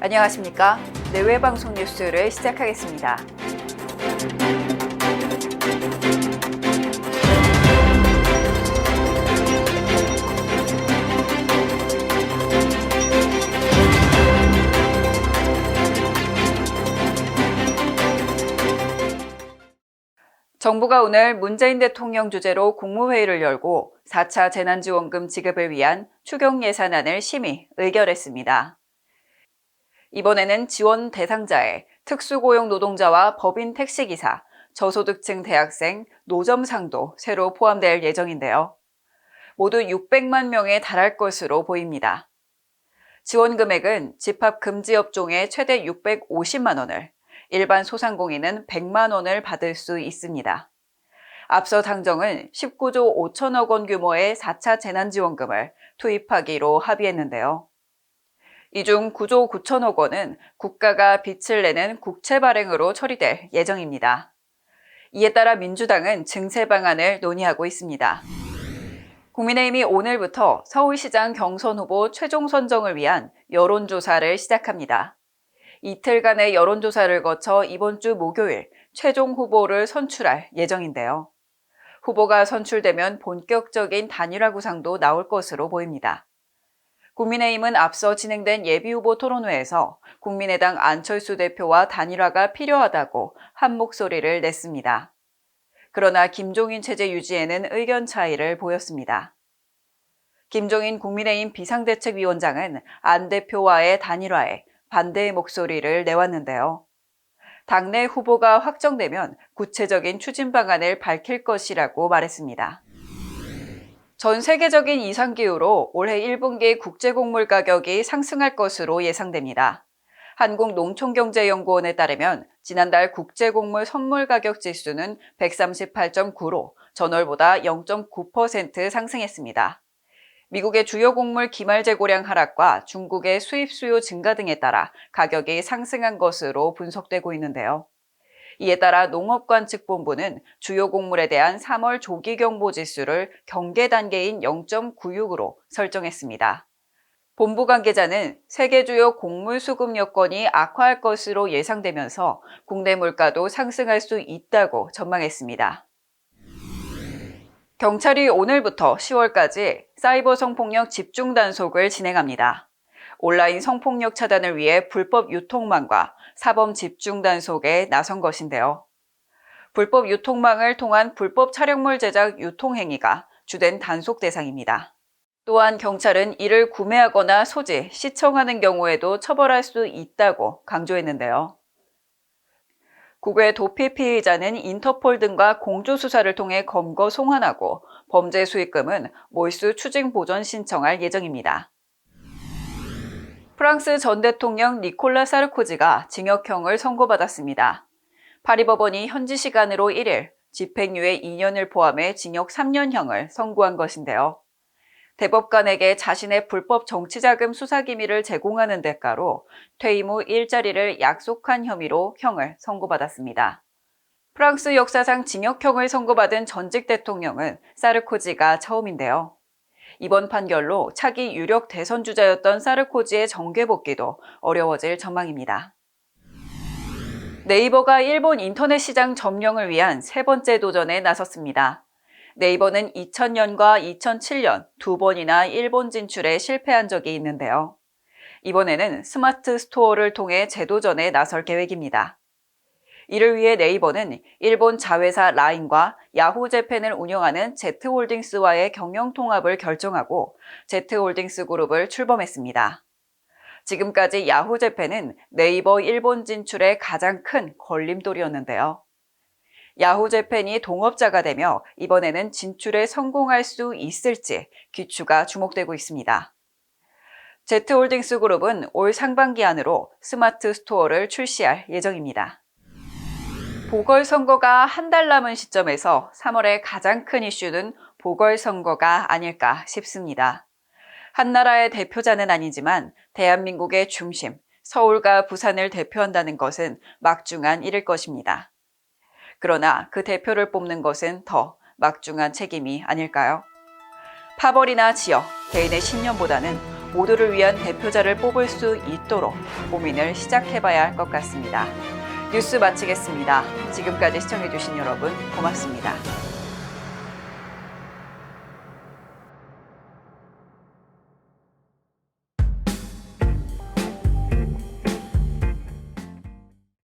안녕하십니까. 내외방송 뉴스를 시작하겠습니다. 정부가 오늘 문재인 대통령 주재로 국무회의를 열고 4차 재난지원금 지급을 위한 추경 예산안을 심의, 의결했습니다. 이번에는 지원 대상자에 특수고용 노동자와 법인 택시기사, 저소득층 대학생, 노점상도 새로 포함될 예정인데요. 모두 600만 명에 달할 것으로 보입니다. 지원 금액은 집합 금지 업종에 최대 650만 원을, 일반 소상공인은 100만 원을 받을 수 있습니다. 앞서 당정은 19조 5천억 원 규모의 4차 재난지원금을 투입하기로 합의했는데요. 이 중 9조 9천억 원은 국가가 빚을 내는 국채 발행으로 처리될 예정입니다. 이에 따라 민주당은 증세 방안을 논의하고 있습니다. 국민의힘이 오늘부터 서울시장 경선 후보 최종 선정을 위한 여론조사를 시작합니다. 이틀간의 여론조사를 거쳐 이번 주 목요일 최종 후보를 선출할 예정인데요. 후보가 선출되면 본격적인 단일화 구상도 나올 것으로 보입니다. 국민의힘은 앞서 진행된 예비후보 토론회에서 국민의당 안철수 대표와 단일화가 필요하다고 한 목소리를 냈습니다. 그러나 김종인 체제 유지에는 의견 차이를 보였습니다. 김종인 국민의힘 비상대책위원장은 안 대표와의 단일화에 반대의 목소리를 내왔는데요. 당내 후보가 확정되면 구체적인 추진 방안을 밝힐 것이라고 말했습니다. 전 세계적인 이상기후로 올해 1분기 국제곡물 가격이 상승할 것으로 예상됩니다. 한국농촌경제연구원에 따르면 지난달 국제곡물 선물 가격 지수는 138.9로 전월보다 0.9% 상승했습니다. 미국의 주요 곡물 기말 재고량 하락과 중국의 수입 수요 증가 등에 따라 가격이 상승한 것으로 분석되고 있는데요. 이에 따라 농업관측본부는 주요 곡물에 대한 3월 조기경보 지수를 경계 단계인 0.96으로 설정했습니다. 본부 관계자는 세계 주요 곡물 수급 여건이 악화할 것으로 예상되면서 국내 물가도 상승할 수 있다고 전망했습니다. 경찰이 오늘부터 10월까지 사이버 성폭력 집중 단속을 진행합니다. 온라인 성폭력 차단을 위해 불법 유통망과 사범 집중 단속에 나선 것인데요. 불법 유통망을 통한 불법 촬영물 제작 유통 행위가 주된 단속 대상입니다. 또한 경찰은 이를 구매하거나 소지, 시청하는 경우에도 처벌할 수 있다고 강조했는데요. 국외 도피 피의자는 인터폴 등과 공조수사를 통해 검거 송환하고 범죄 수익금은 몰수 추징 보전 신청할 예정입니다. 프랑스 전 대통령 니콜라 사르코지가 징역형을 선고받았습니다. 파리 법원이 현지 시간으로 1일 집행유예 2년을 포함해 징역 3년형을 선고한 것인데요. 대법관에게 자신의 불법 정치자금 수사 기밀을 제공하는 대가로 퇴임 후 일자리를 약속한 혐의로 형을 선고받았습니다. 프랑스 역사상 징역형을 선고받은 전직 대통령은 사르코지가 처음인데요. 이번 판결로 차기 유력 대선 주자였던 사르코지의 정계 복귀도 어려워질 전망입니다. 네이버가 일본 인터넷 시장 점령을 위한 세 번째 도전에 나섰습니다. 네이버는 2000년과 2007년 두 번이나 일본 진출에 실패한 적이 있는데요. 이번에는 스마트 스토어를 통해 재도전에 나설 계획입니다. 이를 위해 네이버는 일본 자회사 라인과 야후재팬을 운영하는 Z홀딩스와의 경영 통합을 결정하고 Z홀딩스 그룹을 출범했습니다. 지금까지 야후재팬은 네이버 일본 진출의 가장 큰 걸림돌이었는데요. 야후재팬이 동업자가 되며 이번에는 진출에 성공할 수 있을지 귀추가 주목되고 있습니다. Z홀딩스 그룹은 올 상반기 안으로 스마트 스토어를 출시할 예정입니다. 보궐선거가 한 달 남은 시점에서 3월의 가장 큰 이슈는 보궐선거가 아닐까 싶습니다. 한 나라의 대표자는 아니지만 대한민국의 중심, 서울과 부산을 대표한다는 것은 막중한 일일 것입니다. 그러나 그 대표를 뽑는 것은 더 막중한 책임이 아닐까요? 파벌이나 지역, 개인의 신념보다는 모두를 위한 대표자를 뽑을 수 있도록 고민을 시작해봐야 할 것 같습니다. 뉴스 마치겠습니다. 지금까지 시청해주신 여러분 고맙습니다.